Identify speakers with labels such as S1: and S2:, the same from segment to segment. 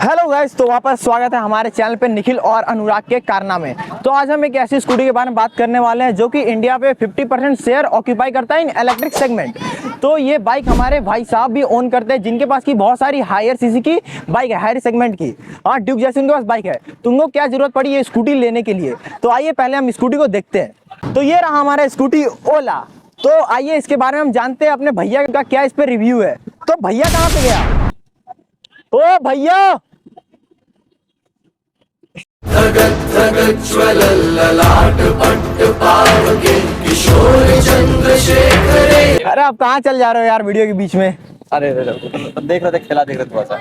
S1: Hello guys, तो वापस स्वागत है हमारे चैनल पे निखिल और अनुराग के कारनामे। तो आज हम एक ऐसी स्कूटी के बारे में बात करने वाले हैं जो कि इंडिया पे 50% शेयर ऑक्यूपाई करता है इन इलेक्ट्रिक सेगमेंट। तो ये बाइक हमारे भाई साहब भी ओन करते हैं जिनके पास की बहुत सारी हायर सीसी की बाइक है, हायर सेगमेंट की। हाँ, ड्यूक जैसी उनके पास बाइक है। तुमको क्या जरूरत पड़ी ये स्कूटी लेने के लिए? तो आइए पहले हम स्कूटी को देखते हैं। तो ये रहा हमारा स्कूटी ओला। तो आइए इसके बारे में हम जानते हैं अपने भैया का क्या इस पर रिव्यू है। तो भैया कहाँ पे गया? ओ भैया, अरे आप कहाँ चल जा रहे हो यार वीडियो के बीच में?
S2: अरे देख रहे थे, खेला देख रहे थोड़ा सा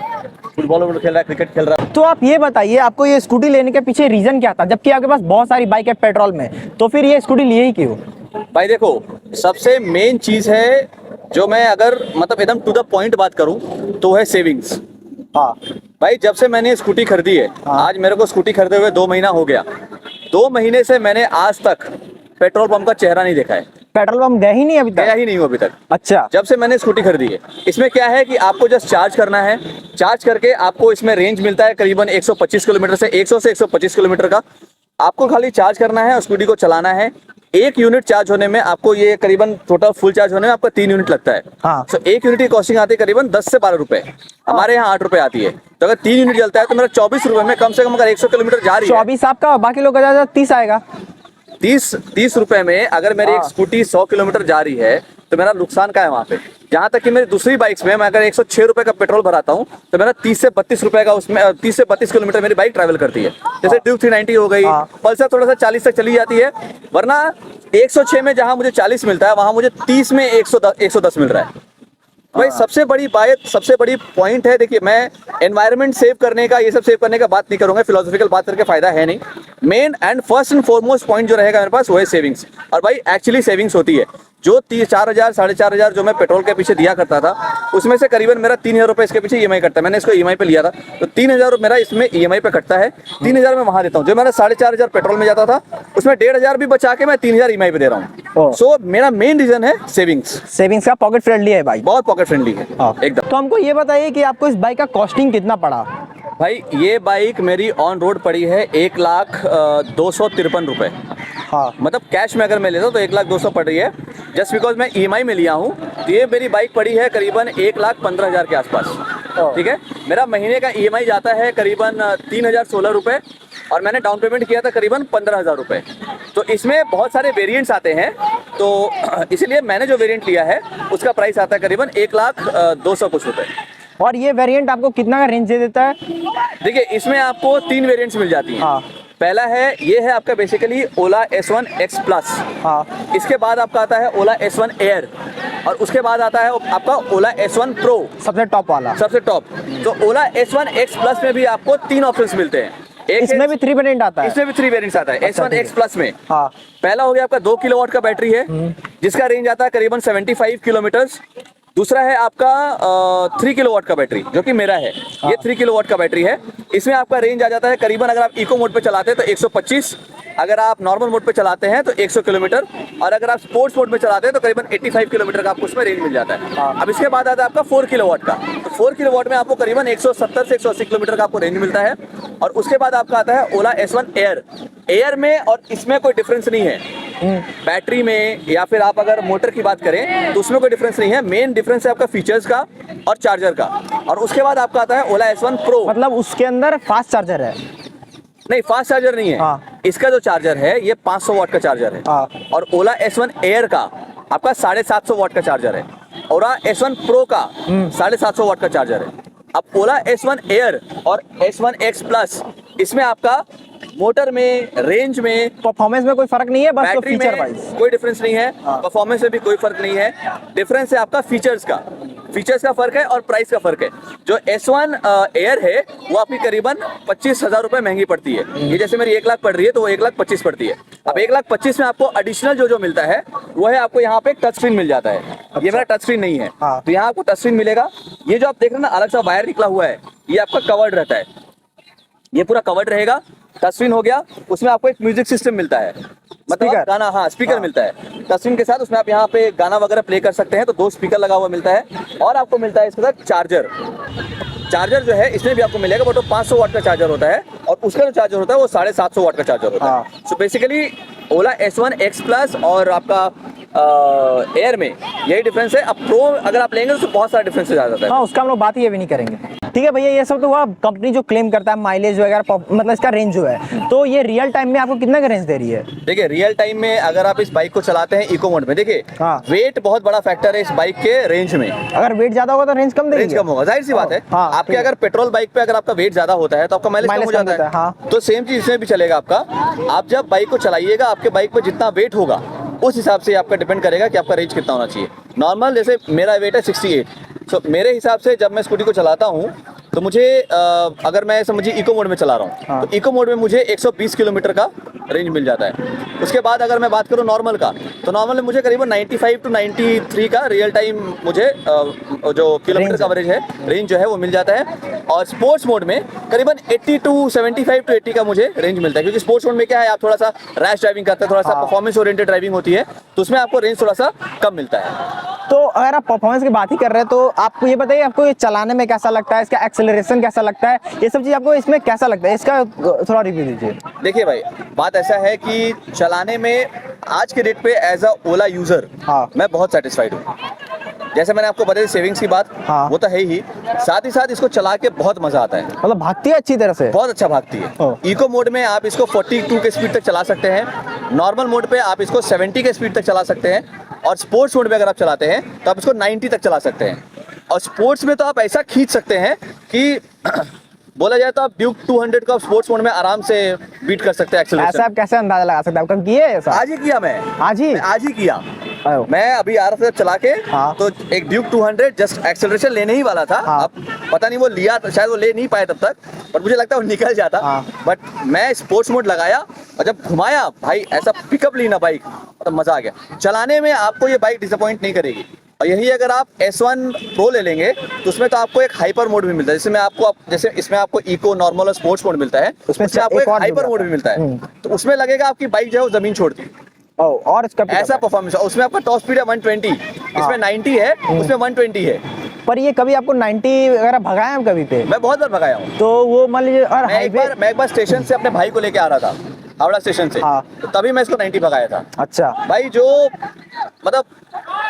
S2: फुटबॉल खेल रहा है, क्रिकेट खेल रहा है।
S1: तो आप ये बताइए, आपको ये स्कूटी लेने के पीछे रीजन क्या था, जबकि आपके पास बहुत सारी बाइक है पेट्रोल में? तो फिर ये स्कूटी लिए ही क्यों?
S2: भाई देखो, सबसे मेन चीज है जो मैं अगर मतलब एकदम टू द पॉइंट बात करूं तो है सेविंग्स।
S1: हाँ
S2: भाई, जब से मैंने स्कूटी खरीदी है, आज मेरे को स्कूटी खरीदे हुए 2 महीना हो गया। 2 महीने से मैंने आज तक पेट्रोल पंप का चेहरा नहीं देखा है।
S1: पेट्रोल पंप गए ही नहीं अभी तक?
S2: गया ही नहीं हूँ अभी तक।
S1: अच्छा,
S2: जब से मैंने स्कूटी खरीदी है। इसमें क्या है कि आपको जस्ट चार्ज करना है, चार्ज करके आपको इसमें रेंज मिलता है करीबन 125 किलोमीटर से 100 से 125 किलोमीटर का। आपको खाली चार्ज करना है और स्कूटी को चलाना है। 1 यूनिट चार्ज होने में आपको ये करीबन टोटल फुल चार्ज होने में आपका 3 यूनिट लगता है।
S1: हाँ।
S2: तो 1 यूनिट की कॉस्टिंग आती है करीबन 10 से 12 रुपए। हमारे यहाँ 8 रुपए आती है। तो अगर 3 यूनिट जलता है तो मेरा 24 रुपए में कम से कम अगर 100 किलोमीटर जा रही है।
S1: 24 आपका, बाकी लोग का 30 आएगा।
S2: 30 रुपए में अगर मेरी एक स्कूटी 100 किलोमीटर जा रही है तो मेरा नुकसान क्या है वहाँ पे? जहाँ तक कि मेरी दूसरी बाइक्स में मैं अगर 106 रुपए का पेट्रोल भराता हूँ तो मेरा 30 से 32 रुपए का उसमें 30 से 32 किलोमीटर मेरी बाइक ट्रैवल करती है। जैसे ड्यूक 390 हो गई, पल्सर थोड़ा सा 40 तक चली जाती है। वरना 106 में जहाँ मुझे 40 मिलता है वहाँ मुझे 30 में 110 मिल रहा है। भाई सबसे बड़ी बात, सबसे बड़ी पॉइंट है, देखिए मैं एनवायरनमेंट सेव करने का, ये सब सेव करने का बात नहीं करूंगा, फिलोसॉफिकल बात करके फायदा है नहीं। Main and first and foremost point जो रहेगा मेरे पास वो है सेविंग्स। और भाई एक्चुअली सेविंग्स होती है। जो 4,000 4,500 जो मैं पेट्रोल के पीछे दिया करता था उसमें से करीबन मेरा 3,000 रुपये इसके पीछे ईएमआई कटता है। मैंने इसको ईएमआई पे लिया था तो 3,000 मेरा इसमें ईएमआई पे कटता है। 3,000 मैं वहां देता हूँ। जो मेरा 4,500 पेट्रोल में जाता था उसमें 1,500 भी बचा के मैं 3,000 ईएमआई पे दे रहा हूँ। सो मेरा मेन रीजन है सेविंग्स।
S1: सेविंग्स का पॉकेट फ्रेंडली है भाई,
S2: बहुत पॉकेट फ्रेंडली है एकदम।
S1: तो हमको ये बताइए कि आपको इस बाइक का कॉस्टिंग कितना पड़ा?
S2: भाई ये बाइक मेरी ऑन रोड पड़ी है 1,02,53 रुपए।
S1: हाँ,
S2: मतलब कैश में अगर मैं लेता हूँ तो 1,02,000 पड़ रही है। जस्ट बिकॉज मैं ईएमआई में लिया हूँ तो ये मेरी बाइक पड़ी है करीबन 1,15,000 के आसपास। ठीक है, मेरा महीने का ईएमआई जाता है करीबन 3,016 रुपये और मैंने डाउन पेमेंट किया था करीबन 15,000 रुपये। तो इसमें बहुत सारे वेरिएंट्स आते हैं, तो इसीलिए मैंने जो वेरिएंट लिया है उसका प्राइस आता है करीबन 1,02,000 कुछ रुपये।
S1: और ये वेरिएंट आपको कितना का रेंज दे देता है?
S2: देखिए, इसमें आपको 3 वेरिएंट्स मिल जाती हैं।
S1: हाँ।
S2: पहला है, ये है आपका बेसिकली ओला S1 X प्लस।
S1: हाँ।
S2: इसके बाद आपका आता है ओला S1 एयर और उसके बाद आता है आपका ओला S1 प्रो,
S1: सबसे टॉप वाला,
S2: सबसे टॉप। तो ओला S1 X प्लस में भी आपको 3 ऑप्शंस मिलते हैं।
S1: इसमें भी 3 वेरिएंट आता है?
S2: इसमें भी 3 वेरिएंट्स आता है।
S1: अच्छा,
S2: S1 X प्लस में
S1: हाँ।
S2: पहला हो गया आपका 2 किलोवाट का बैटरी है जिसका रेंज आता है करीबन 75 किलोमीटर्स। दूसरा है आपका 3 किलोवाट का बैटरी जो कि मेरा है। ये 3 किलोवाट का बैटरी है। इसमें आपका रेंज आ जाता है करीबन, अगर आप इको मोड पे चलाते हैं तो 125, अगर आप नॉर्मल मोड पे चलाते हैं तो 100 किलोमीटर, और अगर आप स्पोर्ट्स मोड में चलाते हैं तो करीबन 85 किलोमीटर का आपको उसमें रेंज मिल जाता है। अब इसके बाद आता है आपका 4 किलोवाट का। तो 4 किलोवाट में आपको करीबन 170 से 180 किलोमीटर का आपको रेंज मिलता है। और उसके बाद आपका आता है ओला S1 एयर। एयर में और इसमें कोई डिफरेंस नहीं है बैटरी में, या फिर आप अगर मोटर की बात करें तो उसमें कोई डिफरेंस नहीं है। मेन डिफरेंस है आपका फीचर्स का और चार्जर का। और उसके बाद आपका आता है ओला S1 प्रो।
S1: मतलब उसके अंदर फास्ट चार्जर है?
S2: नहीं, फास्ट चार्जर नहीं है।
S1: हाँ।
S2: इसका जो चार्जर है ये 500 वाट का चार्जर है।
S1: हाँ।
S2: और ओला S1 एयर का आपका 750 वाट का चार्जर है। ओला S1 प्रो का 750 वाट का चार्जर है। अब ओला S1 एयर और S1 X प्लस, इसमें आपका मोटर में, रेंज में,
S1: परफॉर्मेंस में कोई फर्क नहीं है, बस तो
S2: बैटरी
S1: फीचर
S2: में
S1: वाइज
S2: कोई डिफरेंस नहीं है। परफॉर्मेंस में भी कोई फर्क नहीं है। डिफरेंस है आपका फीचर्स का। फीचर्स का फर्क है और प्राइस का फर्क है। जो S1 एयर है वो आपकी करीबन 25,000 रुपए महंगी पड़ती है। ये जैसे मेरी 1 लाख पड़ रही है तो वो 1,25,000 पड़ती है। अब 1,25,000 में आपको एडिशनल जो मिलता है वो है आपको यहाँ पे टच स्क्रीन मिल जाता है। ये मेरा टच स्क्रीन नहीं है। तो यहाँ आपको टच स्क्रीन मिलेगा। ये जो आप देख रहे हैं ना, अलग सा वायर निकला हुआ है, ये आपका कवर्ड रहता है। ये पूरा कवर्ड रहेगा। टच स्क्रीन हो गया, उसमें आपको एक म्यूजिक सिस्टम मिलता है, मतलब गाना, हाँ स्पीकर मिलता है टच स्क्रीन के साथ। उसमें आप यहाँ पे गाना वगैरह प्ले कर सकते हैं। तो 2 स्पीकर लगा हुआ मिलता है और आपको मिलता है इसके साथ चार्जर। चार्जर जो है इसमें भी आपको मिलेगा, बट वो 500 वाट का चार्जर होता है और उसका जो चार्जर होता है वो 750 वाट का चार्जर होता है। सो बेसिकली ओला S1 X प्लस और आपका एयर में यही डिफरेंस है। अब प्रो अगर आप लेंगे तो बहुत सारा डिफरेंस आ जाता है।
S1: हाँ, उसका हम लोग बात ये भी नहीं करेंगे। ठीक है भैया, ये सब तो हुआ कंपनी जो क्लेम करता है माइलेज वगैरह, मतलब इसका रेंज जो है, तो ये रियल टाइम में आपको कितना का रेंज दे रही है?
S2: देखिए रियल टाइम में अगर आप इस बाइक को चलाते हैं इको मोड में, देखिए वेट बहुत बड़ा फैक्टर है इस बाइक के रेंज में।
S1: अगर वेट ज्यादा होगा तो रेंज कम देगी?
S2: रेंज कम होगा, जाहिर सी बात है।
S1: हाँ,
S2: आपके अगर पेट्रोल बाइक पे अगर आपका वेट ज्यादा होता है तो आपका माइलेज कम हो जाता है।
S1: हाँ।
S2: तो सेम चीज इसमें भी चलेगा आपका। आप जब बाइक को चलाइएगा आपके बाइक पे जितना वेट होगा उस हिसाब से आपका डिपेंड करेगा कि आपका रेंज कितना होना चाहिए। नॉर्मल जैसे मेरा वेट है 68, सो मेरे हिसाब से जब मैं स्कूटी को चलाता हूँ तो मुझे अगर मैं समझिए इको मोड में चला रहा हूँ,
S1: हाँ।
S2: तो इको मोड में मुझे 120 किलोमीटर का रेंज मिल जाता है। उसके बाद अगर मैं बात करूँ नॉर्मल का, तो नॉर्मल में मुझे करीबन 95 टू 93 का रियल टाइम मुझे जो किलोमीटर का एवरेज है रेंज जो है वो मिल जाता है। और स्पोर्ट्स मोड में करीबन 80 टू 75 टू 80 का मुझे रेंज मिलता है, क्योंकि स्पोर्ट्स मोड में क्या है, आप थोड़ा सा रैश ड्राइविंग करते हैं, थोड़ा सा परफॉर्मेंस ओरिएंटेड ड्राइविंग होती है, तो उसमें आपको रेंज थोड़ा सा कम मिलता है।
S1: तो अगर आप परफॉर्मेंस की बात ही कर रहे हैं तो आपको ये बताइए, आपको ये चलाने में कैसा लगता है, इसका एक्सेलरेशन कैसा लगता है, ये सब चीज आपको इसमें कैसा लगता है, इसका थोड़ा रिव्यू दीजिए।
S2: देखिए भाई, बात ऐसा है कि चलाने में आज के डेट पे एज अ ओला यूजर मैं बहुत सेटिस्फाइड हूँ। जैसे मैंने आपको बताया सेविंग्स की बात, वो तो है ही, साथ ही साथ इसको चला के बहुत मजा आता है।
S1: मतलब भागती है अच्छी तरह से?
S2: बहुत अच्छा भागती है। इको मोड में आप इसको 42 के स्पीड तक चला सकते हैं, नॉर्मल मोड पे आप इसको 70 के स्पीड तक चला सकते हैं, और स्पोर्ट्स मोड में अगर आप चलाते हैं तो आप इसको 90 तक चला सकते हैं। और स्पोर्ट्स में तो आप ऐसा खींच सकते हैं कि बोला जाए तो आप ड्यूक 200 का स्पोर्ट्स मोड में आराम से बीट कर सकते हैं एक्सेलरेशन।
S1: ऐसा आप कैसे अंदाजा लगा सकते हैं? आपका किए ऐसा?
S2: आज ही किया मैं आज ही किया। मैं अभी आ रहा था चला के, तो एक ड्यूक 200 जस्ट एक्सेलरेशन लेने ही वाला था। अब पता नहीं वो लिया, शायद वो ले नहीं पाया तब तक, पर मुझे लगता है वो निकल जाता। बट मैं स्पोर्ट्स मोड लगाया और जब घुमाया भाई, ऐसा पिकअप ली ना बाइक, तो मजा आ गया। चलाने में आपको ये बाइक डिसअपॉइंट नहीं करेगी। और यही अगर आप S1 प्रो ले लेंगे तो उसमें तो आपको एक हाइपर मोड भी मिलता है, जिसमें आपको जैसे इसमें आपको इको, नॉर्मल और स्पोर्ट्स मोड मिलता है, उसमें आपको एक हाइपर मोड भी मिलता है। तो उसमें लगेगा आपकी बाइक जो है वो जमीन छोड़ती है।
S1: और इसका
S2: ऐसा परफॉर्मेंस है। उसमें आपका टॉप स्पीड है 120, इसमें 90 है, उसमें 120 है।
S1: पर ये कभी आपको 90 वगैरह भगाया है कभी पे?
S2: मैं बहुत बार भगाया हूँ।
S1: तो वो मान लीजिए, और
S2: मैं एक बार स्टेशन से अपने भाई को लेके आ रहा था, हावड़ा स्टेशन से, तो तभी मैं इसको 90 भगाया था।
S1: अच्छा
S2: भाई, जो मतलब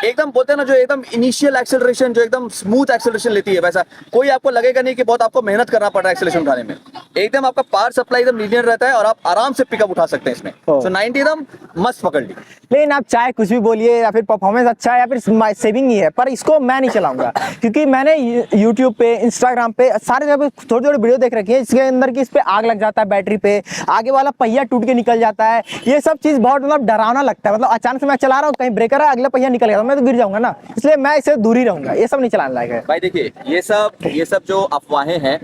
S2: एकदम बोलते हैं ना, जो एकदम इनिशियल एक्सेलरेशन, जो एकदम स्मूथ एक्सेलरेशन लेती है, वैसा कोई आपको लगेगा नहीं कि बहुत आपको मेहनत करना पड़ रहा है एक्सेलरेशन उठाने में। एकदम आपका पावर सप्लाई एकदम लीनियर रहता है और आप आराम से पिकअप उठा सकते हैं इसमें। तो 90 एकदम मस्त पकड़ ली।
S1: लेकिन आप चाहे कुछ भी बोलिए, या फिर परफॉर्मेंस अच्छा है या फिर सेविंग ही है, पर इसको मैं नहीं चलाऊंगा क्योंकि मैंने यूट्यूब पे, इंस्टाग्राम पे सारे जगह पे थोड़ी थोड़ी वीडियो देख रखी है इसके अंदर कि इस पे आग लग जाता है बैटरी पे, आगे वाला पहिया टूट के निकल जाता है। ये सब चीज बहुत मतलब डरावना लगता है। मतलब अचानक से मैं चला रहा हूँ, कहीं ब्रेकर है, अगला पहिया निकल गया, मैं तो गिर जाऊंगा ना, इसलिए मैं इससे दूर ही रहूंगा। ये सब नहीं चलाने लायक है।
S2: भाई देखिए, ये सब जो अफवाहें हैं,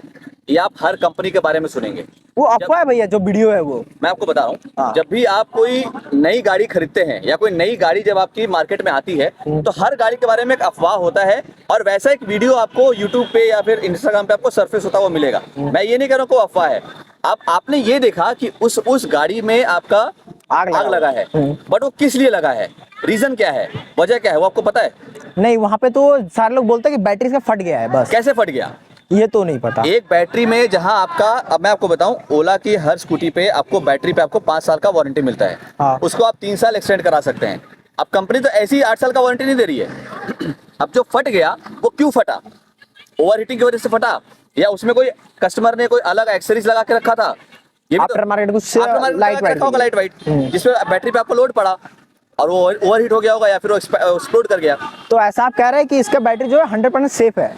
S2: ये आप हर कंपनी के बारे में सुनेंगे।
S1: वो अफवाह है भैया, जो वीडियो है वो
S2: मैं आपको बता रहा हूँ। जब भी आप कोई नई गाड़ी खरीदते हैं या कोई नई गाड़ी जब आपकी मार्केट में आती है, तो हर गाड़ी के बारे में एक अफवाह होता है, और वैसा एक वीडियो आपको यूट्यूब पे या फिर इंस्टाग्राम पे आपको सरफेस होता हुआ मिलेगा। मैं ये नहीं कह रहा हूँ को अफवाह है। आपने ये देखा कि उस गाड़ी में आपका आग लगा है, बट वो किस लिए लगा है, रीजन क्या है, वजह क्या है, वो आपको पता है?
S1: नहीं, वहाँ पे तो सारे लोग बोलते हैं कि बैटरी से फट गया है बस।
S2: कैसे फट गया
S1: ये तो नहीं पता।
S2: एक बैटरी में जहां आपका, अब मैं आपको बताऊं, ओला की हर स्कूटी पे आपको बैटरी पे आपको 5 साल का वारंटी मिलता है। उसको आप 3 साल एक्सटेंड करा सकते हैं। अब कंपनी तो ऐसी 8 साल का वारंटी नहीं दे रही है। अब जो फट गया वो क्यों फटा? ओवर हीटिंग की वजह से फटा, या उसमें कोई कस्टमर ने कोई अलग एक्सेसरीज लगा के रखा था? ये
S1: आफ्टर मार्केट कुछ
S2: लाइट वाइट जिसमें बैटरी पे आपको लोड पड़ा और वो ओवर हीट हो गया होगा, या फिर वो एक्सप्लोड कर गया।
S1: तो ऐसा आप कह रहे हैं कि इसका बैटरी जो है 100% सेफ है?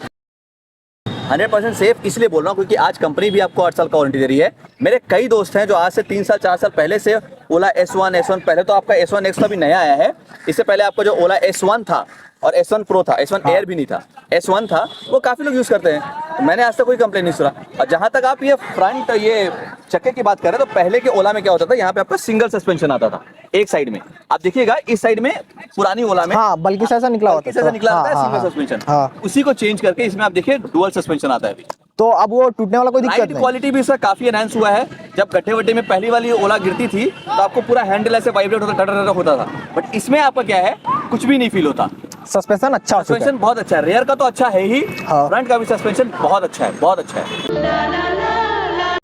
S2: 100% सेफ इसलिए बोल रहा हूँ क्योंकि आज कंपनी भी आपको 8 साल का वारंटी दे रही है। मेरे कई दोस्त हैं जो आज से 3 साल 4 साल पहले से ओला S1 पहले तो आपका S1 X का भी नया आया है, इससे पहले आपका जो ओला S1 था और S1 प्रो था, S1 एयर भी नहीं था, S1 था, वो काफ़ी लोग यूज़ करते हैं। मैंने आज तक कोई कंप्लेन नहीं सुना। और जहाँ तक आप ये फ्रंट ये चक्के की बात कर रहे हैं, तो पहले के ओला में क्या होता था, यहाँ पे आपका सिंगल सस्पेंशन आता था एक साइड में। आप देखिएगा इस साइड में पुरानी ओला में
S1: बल्कि से ऐसा निकला होता
S2: है सिंगल सस्पेंशन, उसी को चेंज करके इसमें आप देखिए डुअल सस्पेंशन आता है अभी।
S1: तो अब वो टूटने वाला कोई दिक्कत नहीं।
S2: क्वालिटी भी इसका काफी एनहांस हुआ है। जब गड्ढे वड्ढे में पहली वाली ओला गिरती थी तो आपको पूरा हैंडल ऐसे वाइब्रेट होता था, बट इसमें आपका क्या है, कुछ भी नहीं फील होता।
S1: सस्पेंशन अच्छा हो चुका है।
S2: सस्पेंशन बहुत अच्छा है, रेयर का तो अच्छा है ही,
S1: हाँ।
S2: फ्रंट का भी सस्पेंशन बहुत अच्छा है, बहुत अच्छा है।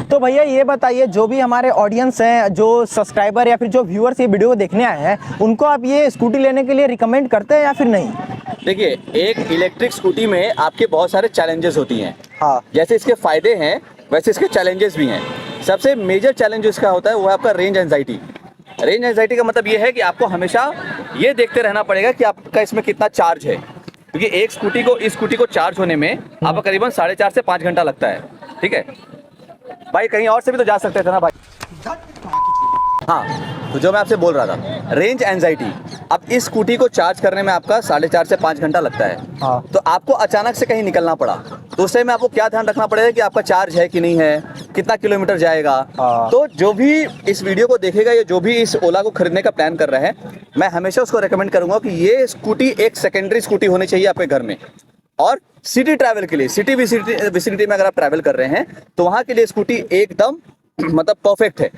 S1: तो भैया ये बताइए, जो भी हमारे ऑडियंस हैं, जो सब्सक्राइबर या फिर जो व्यूअर्स ये वीडियो को देखने आए हैं, उनको आप ये स्कूटी लेने के लिए रिकमेंड करते हैं या फिर नहीं?
S2: देखिए, एक इलेक्ट्रिक स्कूटी में आपके बहुत सारे चैलेंजेस होती हैं।
S1: हाँ।
S2: जैसे इसके फायदे हैं वैसे इसके चैलेंजेस भी हैं। सबसे मेजर चैलेंज इसका होता है वो है आपका रेंज एंजाइटी। रेंज एंजाइटी का मतलब ये है कि आपको हमेशा ये देखते रहना पड़ेगा कि आपका इसमें कितना चार्ज है, क्योंकि एक स्कूटी को इस स्कूटी को चार्ज होने में आपको करीबन 4.5 से 5 घंटा लगता है। ठीक है भाई, कहीं और से भी तो जा सकते थे ना भाई। हाँ, तो जो मैं आपसे बोल रहा था, रेंज एंजाइटी। अब इस स्कूटी को चार्ज करने में आपका 4.5 से 5 घंटा लगता है।
S1: हाँ।
S2: तो आपको अचानक से कहीं निकलना पड़ा तो उस टाइम में आपको क्या ध्यान रखना पड़ेगा कि आपका चार्ज है कि नहीं है, कितना किलोमीटर जाएगा।
S1: हाँ।
S2: तो जो भी इस वीडियो को देखेगा या जो भी इस ओला को खरीदने का प्लान कर रहे हैं, मैं हमेशा उसको रेकमेंड करूंगा कि ये स्कूटी एक सेकेंडरी स्कूटी होनी चाहिए आपके घर में। और सिटी ट्रैवल के लिए, सिटी विसिनिटी में अगर आप ट्रैवल कर रहे हैं तो वहां के लिए स्कूटी एकदम मतलब परफेक्ट है।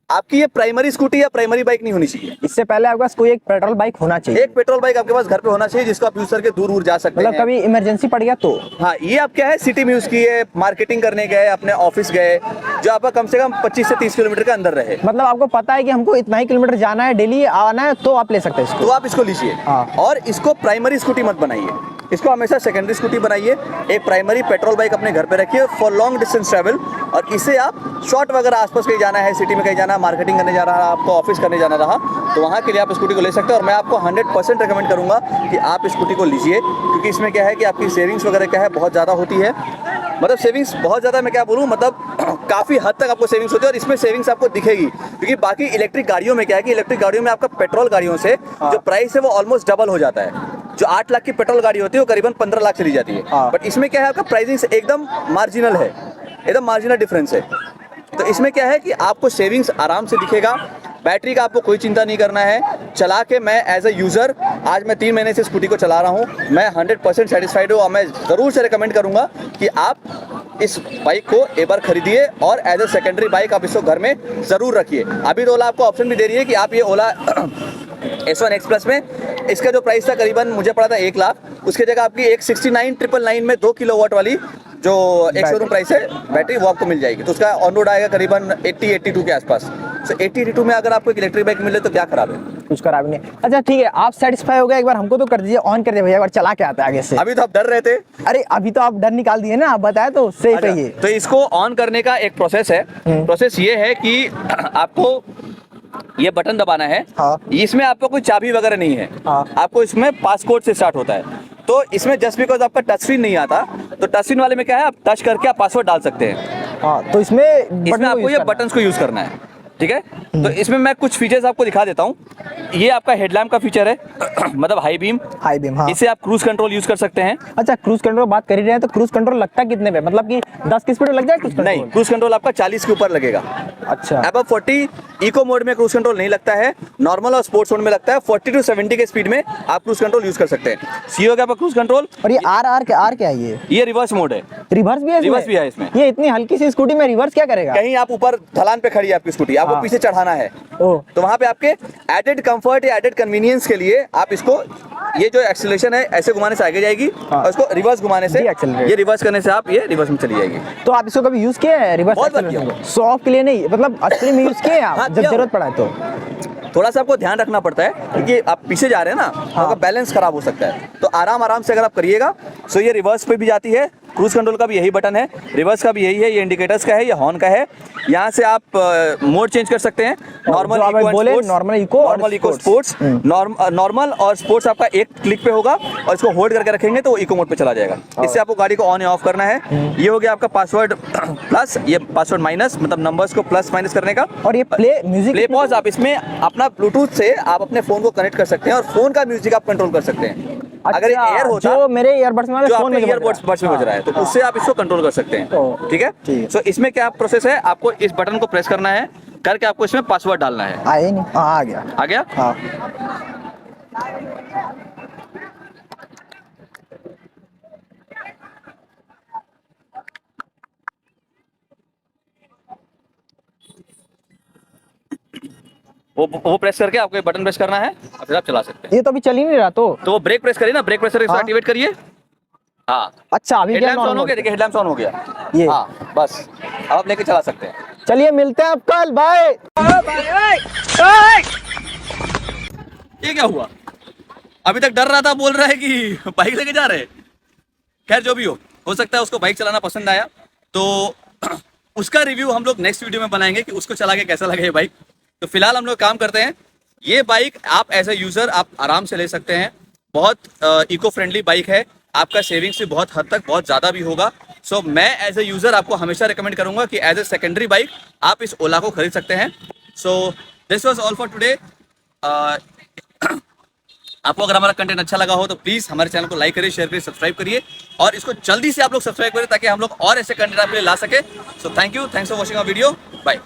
S2: आपकी ये प्राइमरी स्कूटी या प्राइमरी बाइक नहीं होनी चाहिए।
S1: इससे पहले आपके पास कोई एक पेट्रोल बाइक होना चाहिए।
S2: एक पेट्रोल बाइक आपके पास घर पे होना चाहिए जिसको आप यूज करके दूर दूर जा सकते
S1: मतलब
S2: हैं।
S1: कभी इमरजेंसी पड़ गया तो।
S2: हाँ, ये आप क्या है, सिटी में यूज किए, मार्केटिंग करने गए, अपने ऑफिस गए, जो आपका कम से कम 25 से 30 किलोमीटर के अंदर रहे,
S1: मतलब आपको पता है कि हमको इतना ही किलोमीटर जाना है, डेली आना है, तो आप ले सकते हैं
S2: तो
S1: इसको।
S2: आप इसको लीजिए।
S1: हाँ।
S2: और इसको प्राइमरी स्कूटी मत बनाइए, इसको हमेशा सेकेंडरी स्कूटी बनाइए। एक प्राइमरी पेट्रोल बाइक अपने घर पे रखिए फॉर लॉन्ग डिस्टेंस ट्रैवल, और इसे आप शॉर्ट वगैरह आसपास कहीं जाना है, सिटी में कहीं जाना है, मार्केटिंग करने जाना है, आपको ऑफिस करने जाना रहा, तो वहाँ के लिए आप स्कूटी को ले सकते हैं। और मैं आपको 100% रिकमेंड करूँगा कि आप स्कूटी को लीजिए, क्योंकि इसमें क्या है कि आपकी सेविंग्स वगैरह क्या है बहुत ज़्यादा होती है। मतलब सेविंग्स बहुत ज़्यादा, मैं क्या बोलूँ, मतलब काफ़ी हद तक आपको सेविंग्स होती है, और इसमें सेविंग्स आपको दिखेगी। क्योंकि बाकी इलेक्ट्रिक गाड़ियों में क्या है कि इलेक्ट्रिक गाड़ियों में आपका पेट्रोल गाड़ियों से जो प्राइस है वो ऑलमोस्ट डबल हो जाता है। जो 8 लाख की पेट्रोल गाड़ी होती है वो करीबन 15 लाख चली जाती है।
S1: हाँ।
S2: बट इसमें क्या है, आपका प्राइसिंग एकदम मार्जिनल है, एकदम मार्जिनल डिफरेंस है। तो इसमें क्या है कि आपको सेविंग्स आराम से दिखेगा। बैटरी का आपको कोई चिंता नहीं करना है। चला के मैं एज अ यूज़र आज मैं 3 महीने से स्कूटी को चला रहा हूँ, मैं 100% सेटिस्फाइड हूँ। और मैं ज़रूर से रिकमेंड करूँगा कि आप इस बाइक को एक बार खरीदिए और एज अ सेकेंडरी बाइक आप इसको घर में ज़रूर रखिए। अभी तो ओला आपको ऑप्शन भी दे रही है कि आप ये ओला S1 X प्लस में, इसका जो प्राइस था करीबन मुझे पड़ा था 1 लाख, उसकी जगह आपकी एक 69,999 में 2 किलोवाट वाली जो एक शोरूम प्राइस है बैटरी, वो आपको मिल जाएगी। तो उसका ऑन रोड आएगा करीबन 80-82 के आसपास। तो 80-82 में अगर आपको एक इलेक्ट्रिक बाइक मिले तो क्या खराब है।
S1: कुछ खराब नहीं। अच्छा ठीक है, आप सेटिस्फाई हो गए, एक बार हमको तो कर दीजिए, ऑन कर दीजिए भैया, एक बार चला के आता है आगे से।
S2: अभी तो आप डर रहे थे।
S1: अरे अभी तो आप डर निकाल दिए ना, आप बताए तो सही
S2: अच्छा,
S1: कहिए।
S2: तो इसको ऑन करने का एक प्रोसेस है। प्रोसेस ये है कि आपको ये बटन दबाना है।
S1: हाँ।
S2: इसमें आपको कोई चाबी वगैरह नहीं है।
S1: हाँ।
S2: आपको इसमें पासकोड से स्टार्ट होता है। तो इसमें जस्ट बिकॉज आपका टच स्क्रीन नहीं आता, तो टच स्क्रीन वाले में क्या है, आप टच करके आप पासवर्ड डाल सकते हैं।
S1: हाँ, तो इसमें
S2: इसमें आपको ये बटन्स को यूज करना है। ठीक है, तो इसमें मैं कुछ फीचर्स आपको दिखा देता हूँ। ये आपका हेडलैम्प का फीचर है मतलब हाई बीम।
S1: हाई बीम, हाँ।
S2: इसे आप क्रूज कंट्रोल यूज कर सकते हैं।
S1: अच्छा, क्रूज कंट्रोल बात कर ही रहे हैं, तो क्रूज कंट्रोल लगता कितने पे, मतलब कि 10 की स्पीड में लग जाए क्रूज कंट्रोल?
S2: नहीं, क्रूज कंट्रोल आपका 40 के ऊपर लगेगा।
S1: अच्छा।
S2: अब 40 इको मोड में क्रूज कंट्रोल नहीं लगता है, नॉर्मल और स्पोर्ट्स मोड में लगता है। 40 to 70 के स्पीड में आप क्रूज कंट्रोल यूज कर सकते हैं। सीओ का क्रूज कंट्रोल।
S1: और ये आर क्या है
S2: ये रिवर्स मोड है।
S1: रिवर्स भी है इसमें?
S2: रिवर्स भी है इसमें।
S1: ये इतनी हल्की सी स्कूटी में रिवर्स क्या करेगा?
S2: कहीं आप ऊपर ढलान पे खड़ी है आपकी स्कूटी, आपको
S1: हाँ।
S2: पीछे चढ़ाना है,
S1: ओह।
S2: तो वहां पे आपके एडेड कंफर्ट या एडेड कन्वीनियंस के लिए आप इसको, ये जो एक्सीलरेशन है ऐसे घुमाने से आगे जाएगी।
S1: हाँ।
S2: और इसको रिवर्स घुमाने से,
S1: Deaccelerate।
S2: ये रिवर्स करने से आप ये रिवर्स में चली जाएगी।
S1: तो आप इसको कभी यूज किए हैं रिवर्स
S2: बहुत बार
S1: एक्सेलरेशन
S2: किया।
S1: को? शो ऑफ के लिए नहीं, मतलब असली में यूज किए हैं आप
S2: हाँ,
S1: जब
S2: किया
S1: जरूरत पड़ा है तो?
S2: थोड़ा सा आपको ध्यान रखना पड़ता है क्योंकि आप पीछे जा रहे हैं ना, तो आपका बैलेंस खराब हो सकता है। तो आराम से अगर आप करिएगा, सो ये रिवर्स पे भी जाती है। क्रूज कंट्रोल का भी यही बटन है, रिवर्स का भी यही है, ये इंडिकेटर्स का है, ये हॉर्न का है। यहाँ से आप मोड चेंज कर सकते हैं, नॉर्मल,
S1: जो आप
S2: इको,
S1: बोले,
S2: स्पोर्ट्स,
S1: नॉर्मल, इको और
S2: normal, eco,
S1: sports.
S2: Sports, normal और स्पोर्ट्स आपका एक क्लिक पे होगा, और इसको होल्ड करके रखेंगे तो वो इको मोड पे चला जाएगा। इससे आपको गाड़ी को ऑन या ऑफ करना है। ये हो गया आपका पासवर्ड प्लस, ये पासवर्ड माइनस, मतलब नंबर्स को प्लस माइनस करने का।
S1: और ये प्ले म्यूजिक,
S2: प्ले पॉज, आप इसमें अपना ब्लूटूथ से आप अपने फोन को कनेक्ट कर सकते हैं और फोन का म्यूजिक आप कंट्रोल कर सकते हैं। अगर एयर होता,
S1: जो मेरे ईयरबड्स में
S2: जो
S1: फोन में
S2: आपके ईयरबड्स में बज रहा है, तो उससे आप इसको कंट्रोल कर सकते हैं। ठीक है। सो इसमें क्या प्रोसेस है, आपको इस बटन को प्रेस करना है, करके आपको इसमें पासवर्ड डालना है।
S1: आए नहीं, हाँ आ गया।
S2: आ गया।
S1: हाँ।
S2: वो प्रेस करके आपको ये बटन प्रेस करना है और फिर आप चला सकते हैं।
S1: ये तो अभी चल ही नहीं रहा तो
S2: तो ब्रेक प्रेस करिए ना, ब्रेक प्रेस करके
S1: हाँ।
S2: एक्टिवेट करिए। हाँ,
S1: अच्छा अभी क्या
S2: हेडलैम्प्स ऑन हो गया, देखिए हेडलैम्प्स ऑन हो गया
S1: ये
S2: हाँ बस, अब आप लेके चला सकते हैं।
S1: चलिए मिलते हैं अब कल, बाय।
S2: ये क्या हुआ? अभी तक डर रहा था, बोल रहा है कि बाइक लेके जा रहे हैं। खैर जो भी हो सकता है उसको बाइक चलाना पसंद आया, तो उसका रिव्यू हम लोग नेक्स्ट वीडियो में बनाएंगे कि उसको चला के कैसा लगे ये बाइक। तो फिलहाल हम लोग काम करते हैं। ये बाइक आप एज ए यूजर आप आराम से ले सकते हैं, बहुत इको फ्रेंडली बाइक है, आपका सेविंग्स भी बहुत हद तक बहुत ज़्यादा भी होगा। सो मैं एज ए यूजर आपको हमेशा रिकमेंड करूंगा कि एज ए सेकेंडरी बाइक आप इस ओला को खरीद सकते हैं। So this was all for today. आपको अगर हमारा कंटेंट अच्छा लगा हो तो प्लीज हमारे चैनल को लाइक करिए, शेयर करिए, सब्सक्राइब करिए और इसको जल्दी से आप लोग सब्सक्राइब करिए ताकि हम लोग और ऐसे कंटेंट आपके लिए ला सके। So thank you, thanks for watching our video, bye.